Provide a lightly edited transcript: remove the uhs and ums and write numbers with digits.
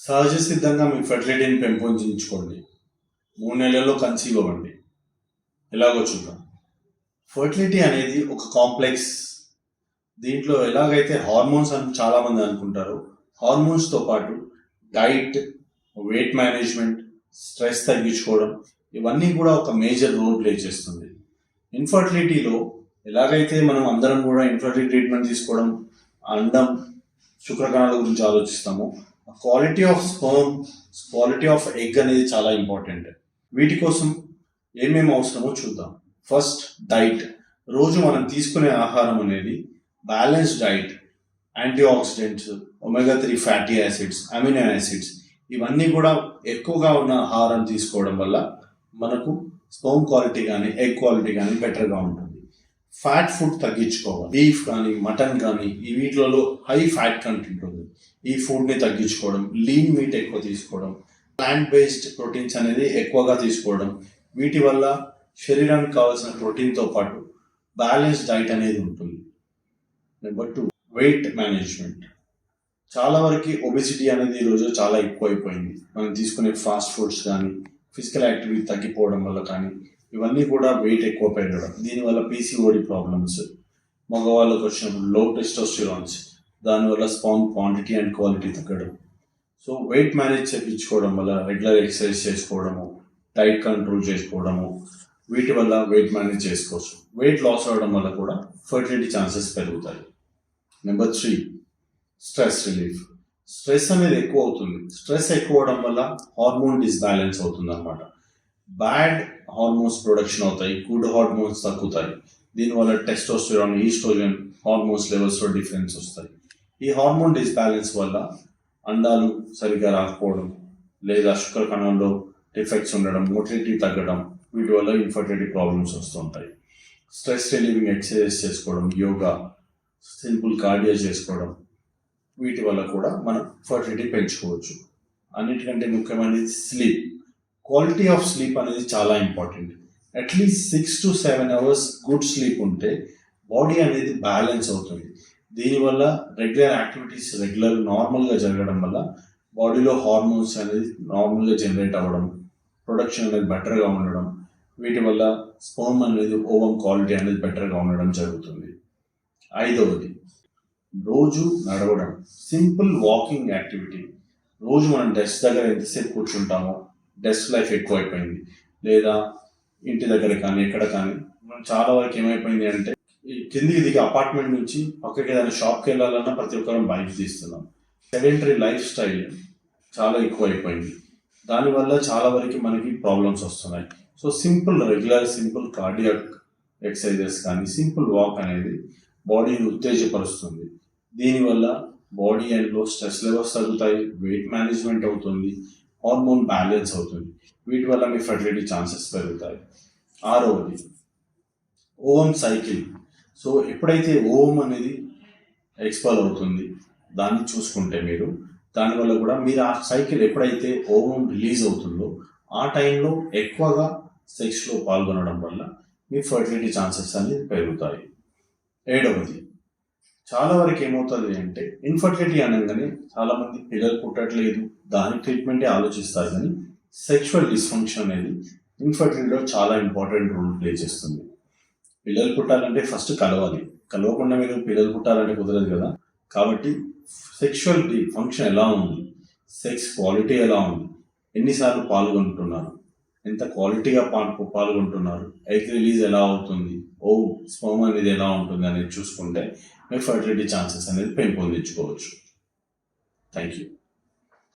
సహజ సిద్ధంగా మీ ఫెర్టిలిటీని పెంపొందించుకోండి. 3 నెలల్లో కన్సీవ్ అవ్వండి. ఎలాగో చూద్దాం. ఫర్టిలిటీ అనేది ఒక కాంప్లెక్స్. దీంట్లో ఎలాగైతే హార్మోన్స్ అని చాలామంది అనుకుంటారు, హార్మోన్స్తో పాటు డైట్, వెయిట్ మేనేజ్మెంట్, స్ట్రెస్ తగ్గించుకోవడం ఇవన్నీ కూడా ఒక మేజర్ రోల్ ప్లే చేస్తుంది. ఇన్ఫర్టిలిటీలో ఎలాగైతే మనం అందరం కూడా ఇన్ఫర్టిలిటీ ట్రీట్మెంట్ తీసుకోవడం, అండం, శుక్రకణాల గురించి ఆలోచిస్తామో, quality of sperm, quality of egg అనేది చాలా ఇంపార్టెంట్. వీటి కోసం ఏమేమి అవసరమో చూద్దాం. First, diet. రోజు మనం తీసుకునే ఆహారం అనేది balanced diet, antioxidants, omega 3 fatty acids, amino acids ఇవన్నీ కూడా ఎక్కువగా ఉన్న ఆహారం తీసుకోవడం వల్ల మనకు స్పర్మ్ క్వాలిటీ కానీ ఎగ్ క్వాలిటీ కానీ బెటర్గా ఉంటుంది. ఫ్యాట్ ఫుడ్ తగ్గించుకోవాలి. బీఫ్ కానీ మటన్ కానీ ఈ వీటిలలో హై ఫ్యాట్ కంటెంట్ ఉంది. ఈ ఫుడ్ని తగ్గించుకోవడం, లీన్ మీట్ ఎక్కువ తీసుకోవడం, ప్లాంట్ బేస్డ్ ప్రోటీన్స్ అనేది ఎక్కువగా తీసుకోవడం, వీటి వల్ల శరీరానికి కావాల్సిన ప్రోటీన్తో పాటు బ్యాలెన్స్ డైట్ అనేది ఉంటుంది. Number 2, weight management. చాలా వరకు ఒబెసిటీ అనేది ఈరోజు చాలా ఎక్కువైపోయింది. మనం తీసుకునే ఫాస్ట్ ఫుడ్స్ కానీ, ఫిజికల్ యాక్టివిటీ తగ్గిపోవడం వల్ల కానీ ఇవన్నీ కూడా వెయిట్ ఎక్కువ పెరగడం, దీనివల్ల పీసీఓడి ప్రాబ్లమ్స్, మగవాళ్ళకు వచ్చినప్పుడు లో టెస్టోస్టెరాన్స్, దానివల్ల స్పర్మ్ క్వాంటిటీ అండ్ క్వాలిటీ తగ్గడం. సో వెయిట్ మేనేజ్ చేయించుకోవడం వల్ల రెగ్యులర్ ఎక్సర్సైజ్ చేసుకోవడము, డైట్ కంట్రోల్ చేసుకోవడము, వీటి వల్ల వెయిట్ మేనేజ్ చేసుకోవచ్చు. వెయిట్ లాస్ అవ్వడం వల్ల కూడా ఫర్టిలిటీ ఛాన్సెస్ పెరుగుతాయి. Number 3, stress relief. స్ట్రెస్ అనేది ఎక్కువ అవుతుంది. స్ట్రెస్ ఎక్కువ అవడం వల్ల హార్మోన్ డిస్బ్యాలెన్స్ అవుతుంది అన్నమాట. బ్యాడ్ హార్మోన్స్ ప్రొడక్షన్ అవుతాయి, గుడ్ హార్మోన్స్ తగ్గుతాయి. దీనివల్ల టెస్టోస్టెరాన్, ఈస్ట్రోజన్ హార్మోన్స్ లెవెల్స్లో డిఫరెన్స్ వస్తాయి. ఈ హార్మోన్ డిస్బ్యాలెన్స్ వల్ల అండాలు సరిగ్గా రాకపోవడం, లేదా శుక్రకణంలో డిఫెక్ట్స్ ఉండడం, మోటిలిటీ తగ్గడం, వీటి వల్ల ఇన్ఫర్టిలిటీ ప్రాబ్లమ్స్ వస్తుంటాయి. స్ట్రెస్ రిలీవింగ్ ఎక్సర్సైజ్ చేసుకోవడం, యోగా, సింపుల్ కార్డియో చేసుకోవడం, వీటి వల్ల కూడా మనం ఫర్టిలిటీ పెంచుకోవచ్చు. అన్నిటికంటే ముఖ్యమైనది స్లీప్. క్వాలిటీ ఆఫ్ స్లీప్ అనేది చాలా important. At least 6 to 7 hours good sleep ఉంటే బాడీ అనేది బ్యాలెన్స్ అవుతుంది. దీనివల్ల రెగ్యులర్ యాక్టివిటీస్ నార్మల్గా జరగడం వల్ల బాడీలో హార్మోన్స్ అనేది నార్మల్గా జనరేట్ అవ్వడం, ప్రొడక్షన్ అనేది బెటర్గా ఉండడం, వీటి వల్ల స్పర్మ్ అనేది ఓవం క్వాలిటీ అనేది బెటర్గా ఉండడం జరుగుతుంది. 5వది, రోజు నడవడం. Simple walking activity. రోజు మనం డెస్క్ దగ్గర ఎంతసేపు కూర్చుంటామో, డెస్క్ లైఫ్ ఎక్కువ అయిపోయింది, లేదా ఇంటి దగ్గర కానీ ఎక్కడ కానీ మనం చాలా వరకు ఏమైపోయింది అంటే ఈ కిందికి దిగి అపార్ట్మెంట్ నుంచి పక్కకి ఏదైనా షాప్కి వెళ్ళాలన్నా ప్రతి ఒక్కరం బైక్ తీస్తున్నాం. సెడెంటరీ లైఫ్ స్టైల్ చాలా ఎక్కువ అయిపోయింది. దానివల్ల చాలా వరకు మనకి ప్రాబ్లమ్స్ వస్తున్నాయి. సో సింపుల్ కార్డియాక్ ఎక్సర్సైజెస్ కానీ, సింపుల్ వాక్ అనేది బాడీని ఉత్తేజపరుస్తుంది. దీనివల్ల బాడీ అండ్లో స్ట్రెస్ లెవెల్స్ తగ్గుతాయి, వెయిట్ మేనేజ్మెంట్ అవుతుంది, హార్మోన్ బ్యాలెన్స్ అవుతుంది. వీటి వల్ల మీ ఫర్టిలిటీ ఛాన్సెస్ పెరుగుతాయి. 6వది, ఓవం సైకిల్. సో ఎప్పుడైతే ఓవం అనేది ఎక్స్పైర్ అవుతుంది, దాన్ని చూసుకుంటే మీరు దానివల్ల కూడా మీరు ఆ సైకిల్ ఎప్పుడైతే ఓవం రిలీజ్ అవుతుందో ఆ టైంలో ఎక్కువగా సెక్స్లో పాల్గొనడం వల్ల మీ ఫర్టిలిటీ ఛాన్సెస్ అనేది పెరుగుతాయి. 7వది, చాలా వరకు ఏమవుతుంది అంటే ఇన్ఫర్టిలిటీ అనగానే చాలామంది పిల్లలు పుట్టట్లేదు, దాని ట్రీట్మెంటే ఆలోచిస్తారు. కానీ సెక్షువల్ డిస్ఫంక్షన్ అనేది ఇన్ఫర్టిలిటీలో చాలా ఇంపార్టెంట్ రోల్ ప్లే చేస్తుంది. పిల్లలు పుట్టాలంటే ఫస్ట్ కలవకుండా మీరు పిల్లలు పుట్టాలంటే కుదరదు కదా. కాబట్టి సెక్షువల్ ఫంక్షన్ ఎలా ఉంది, సెక్స్ క్వాలిటీ ఎలా ఉంది, ఎన్నిసార్లు పాల్గొంటున్నారు, ఎంత క్వాలిటీగా పాల్గొంటున్నారు, ఎగ్ రిలీజ్ ఎలా అవుతుంది, స్పర్మ్ అనేది ఎలా ఉంటుంది అనేది చూసుకుంటే మీ ఫర్టిలిటీ ఛాన్సెస్ అనేది పెంపొందించుకోవచ్చు. Thank you.